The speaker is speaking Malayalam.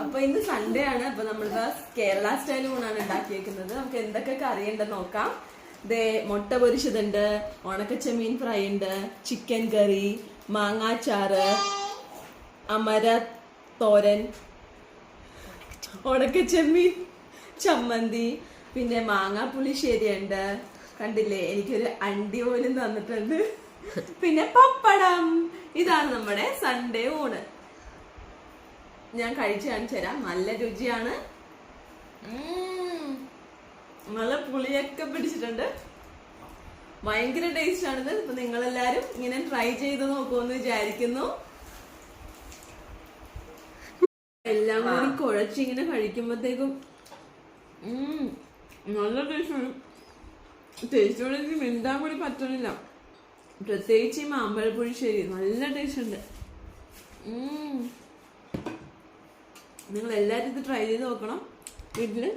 അപ്പൊ ഇന്ന് സൺഡേ ആണ്. അപ്പൊ നമ്മളിപ്പോ കേരള സ്റ്റൈൽ ഊണാണ് ഉണ്ടാക്കിയേക്കുന്നത്. നമുക്ക് എന്തൊക്കെ കറി ഉണ്ടെന്ന് നോക്കാം. ദേ മുട്ട പൊരിച്ചതുണ്ട്, ഉണക്കച്ചമീൻ ഫ്രൈ ഉണ്ട്, ചിക്കൻ കറി, മാങ്ങാച്ചാറ്, അമര തോരൻ, ഉണക്കച്ചമീൻ ചമ്മന്തി, പിന്നെ മാങ്ങാ പുളിശ്ശേരി ഉണ്ട്. കണ്ടില്ലേ, എനിക്കൊരു അണ്ടി പോലും തന്നിട്ടുണ്ട്. പിന്നെ പപ്പടം. ഇതാണ് നമ്മുടെ സൺഡേ ഊണ്. ഞാൻ കഴിച്ചു കാണിച്ചു തരാം. നല്ല രുചിയാണ്, നല്ല പുളിയൊക്കെ പിടിച്ചിട്ടുണ്ട്, ഭയങ്കര ടേസ്റ്റ് ആണിത്. ഇപ്പൊ നിങ്ങളെല്ലാരും ഇങ്ങനെ ട്രൈ ചെയ്ത് നോക്കുമെന്ന് വിചാരിക്കുന്നു. എല്ലാം കൂടി കുഴച്ചിങ്ങനെ കഴിക്കുമ്പോഴത്തേക്കും നല്ല ടേസ്റ്റാണ്. ടേസ്റ്റോടെ എനിക്ക് മിണ്ടാൻ കൂടി പറ്റണില്ല. പ്രത്യേകിച്ച് ഈ മാമ്പഴപ്പുളിശ്ശേരി നല്ല ടേസ്റ്റ് ഉണ്ട്. നിങ്ങൾ എല്ലാവരും ഇത് ട്രൈ ചെയ്ത് നോക്കണം വീട്ടില്.